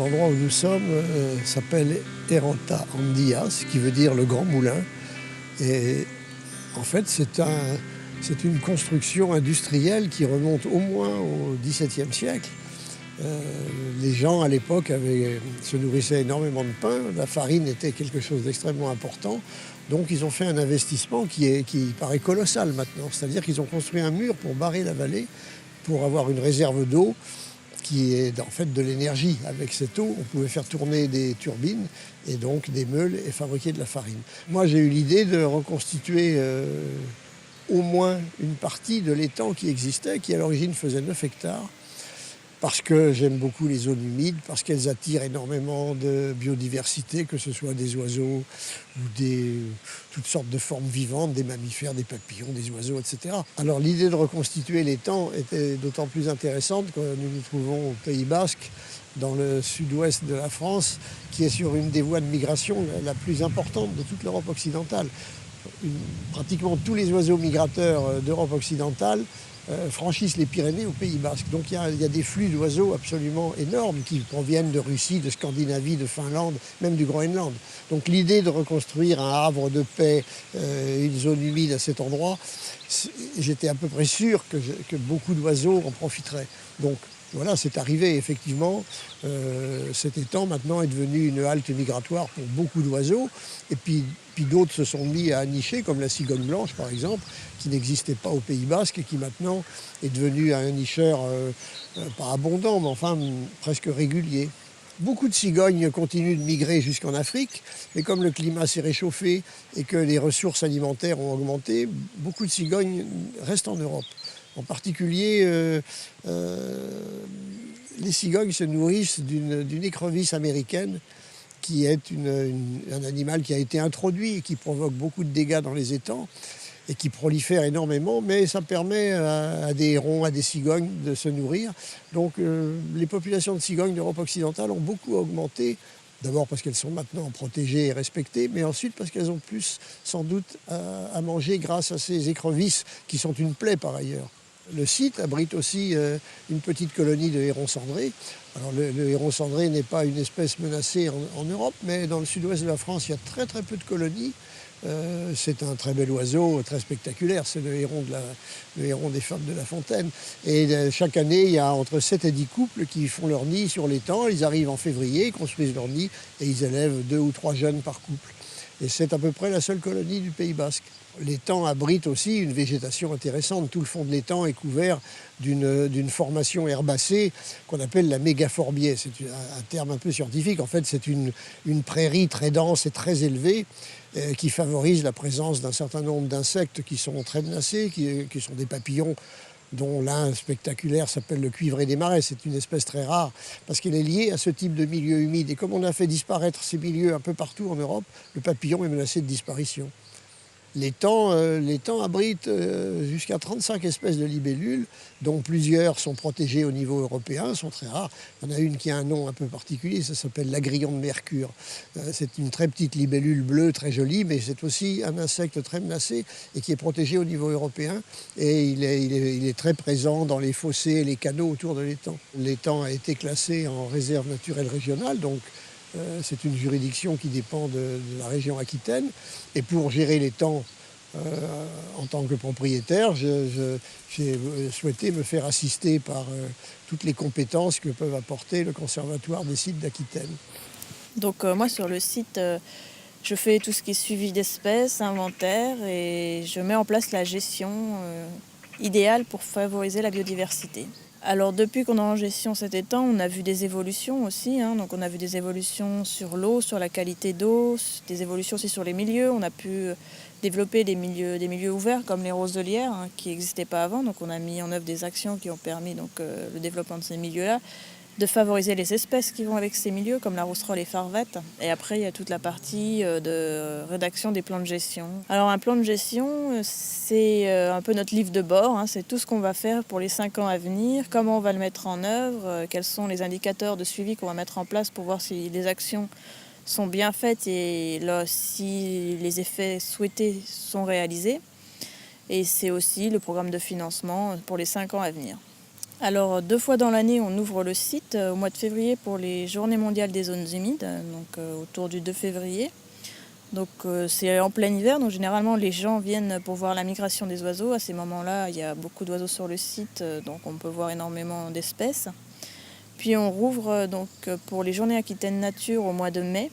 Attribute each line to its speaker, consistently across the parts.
Speaker 1: L'endroit où nous sommes s'appelle Erranta Andia, ce qui veut dire le grand moulin. Et en fait, c'est une construction industrielle qui remonte au moins au XVIIe siècle. Les gens à l'époque se nourrissaient énormément de pain, la farine était quelque chose d'extrêmement important, donc ils ont fait un investissement qui paraît colossal maintenant, c'est-à-dire qu'ils ont construit un mur pour barrer la vallée, pour avoir une réserve d'eau qui est en fait de l'énergie. Avec cette eau, on pouvait faire tourner des turbines et donc des meules et fabriquer de la farine. Moi j'ai eu l'idée de reconstituer au moins une partie de l'étang qui existait, qui à l'origine faisait 9 hectares, parce que j'aime beaucoup les zones humides, parce qu'elles attirent énormément de biodiversité, que ce soit des oiseaux ou toutes sortes de formes vivantes, des mammifères, des papillons, des oiseaux, etc. Alors l'idée de reconstituer l'étang était d'autant plus intéressante que nous nous trouvons au Pays Basque, dans le sud-ouest de la France, qui est sur une des voies de migration la plus importante de toute l'Europe occidentale. Pratiquement tous les oiseaux migrateurs d'Europe occidentale franchissent les Pyrénées au Pays Basque. Donc il y a des flux d'oiseaux absolument énormes qui proviennent de Russie, de Scandinavie, de Finlande, même du Groenland. Donc l'idée de reconstruire un havre de paix, une zone humide à cet endroit, j'étais à peu près sûr que beaucoup d'oiseaux en profiteraient. Donc voilà, c'est arrivé effectivement. Cet étang maintenant est devenu une halte migratoire pour beaucoup d'oiseaux. Et puis d'autres se sont mis à nicher, comme la cigogne blanche par exemple, qui n'existait pas au Pays Basque et qui maintenant est devenu un nicheur pas abondant, mais enfin presque régulier. Beaucoup de cigognes continuent de migrer jusqu'en Afrique, mais comme le climat s'est réchauffé et que les ressources alimentaires ont augmenté, beaucoup de cigognes restent en Europe. En particulier, les cigognes se nourrissent d'une écrevisse américaine qui est un animal qui a été introduit et qui provoque beaucoup de dégâts dans les étangs et qui prolifère énormément, mais ça permet à des hérons, à des cigognes de se nourrir. Donc les populations de cigognes d'Europe occidentale ont beaucoup augmenté, d'abord parce qu'elles sont maintenant protégées et respectées, mais ensuite parce qu'elles ont plus sans doute à manger grâce à ces écrevisses qui sont une plaie par ailleurs. Le site abrite aussi une petite colonie de hérons cendrés. Alors le héron cendré n'est pas une espèce menacée en Europe, mais dans le sud-ouest de la France, il y a très très peu de colonies. C'est un très bel oiseau, très spectaculaire, c'est le héron des fables de La Fontaine. Et chaque année, il y a entre 7 et 10 couples qui font leur nid sur l'étang. Ils arrivent en février, ils construisent leur nid et ils élèvent 2 ou 3 jeunes par couple. Et c'est à peu près la seule colonie du Pays Basque. L'étang abrite aussi une végétation intéressante. Tout le fond de l'étang est couvert d'une formation herbacée qu'on appelle la mégaforbiaie. C'est un terme un peu scientifique. En fait, c'est une prairie très dense et très élevée qui favorise la présence d'un certain nombre d'insectes qui sont très menacés, qui sont des papillons dont l'un spectaculaire s'appelle le cuivré des marais. C'est une espèce très rare parce qu'elle est liée à ce type de milieu humide. Et comme on a fait disparaître ces milieux un peu partout en Europe, le papillon est menacé de disparition. L'étang abrite jusqu'à 35 espèces de libellules, dont plusieurs sont protégées au niveau européen, sont très rares. Il y en a une qui a un nom un peu particulier, ça s'appelle l'agrillon de mercure. C'est une très petite libellule bleue, très jolie, mais c'est aussi un insecte très menacé et qui est protégé au niveau européen. Et il est très présent dans les fossés et les canaux autour de l'étang. L'étang a été classé en réserve naturelle régionale, donc c'est une juridiction qui dépend de la région Aquitaine. Et pour gérer l'étang en tant que propriétaire, j'ai souhaité me faire assister par toutes les compétences que peuvent apporter le Conservatoire des sites d'Aquitaine.
Speaker 2: Donc moi sur le site, je fais tout ce qui est suivi d'espèces, inventaire et je mets en place la gestion idéale pour favoriser la biodiversité. Alors depuis qu'on est en gestion cet étang, on a vu des évolutions aussi. Donc on a vu des évolutions sur l'eau, sur la qualité d'eau, des évolutions aussi sur les milieux. On a pu développer des milieux ouverts comme les roses de Lierre qui n'existaient pas avant. Donc on a mis en œuvre des actions qui ont permis le développement de ces milieux-là, de favoriser les espèces qui vont avec ces milieux, comme la rousserolle et farvette. Et après, il y a toute la partie de rédaction des plans de gestion. Alors, un plan de gestion, c'est un peu notre livre de bord. C'est tout ce qu'on va faire pour les 5 ans à venir, comment on va le mettre en œuvre, quels sont les indicateurs de suivi qu'on va mettre en place pour voir si les actions sont bien faites et là, si les effets souhaités sont réalisés. Et c'est aussi le programme de financement pour les 5 ans à venir. Alors 2 fois dans l'année, on ouvre le site au mois de février pour les Journées mondiales des zones humides, autour du 2 février. C'est en plein hiver, donc généralement les gens viennent pour voir la migration des oiseaux. À ces moments-là, il y a beaucoup d'oiseaux sur le site, donc on peut voir énormément d'espèces. Puis on rouvre pour les Journées Aquitaine Nature au mois de mai.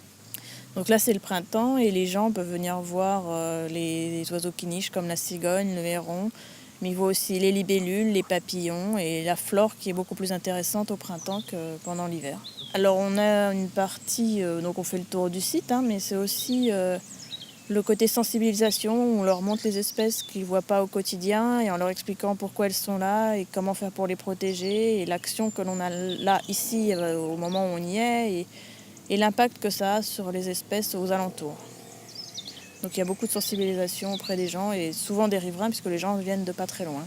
Speaker 2: Donc là c'est le printemps et les gens peuvent venir voir les oiseaux qui nichent comme la cigogne, le héron, mais ils voient aussi les libellules, les papillons et la flore qui est beaucoup plus intéressante au printemps que pendant l'hiver. Alors on a une partie, donc on fait le tour du site, mais c'est aussi le côté sensibilisation, où on leur montre les espèces qu'ils ne voient pas au quotidien et en leur expliquant pourquoi elles sont là et comment faire pour les protéger et l'action que l'on a là, ici, au moment où on y est et l'impact que ça a sur les espèces aux alentours. Donc il y a beaucoup de sensibilisation auprès des gens et souvent des riverains puisque les gens viennent de pas très loin.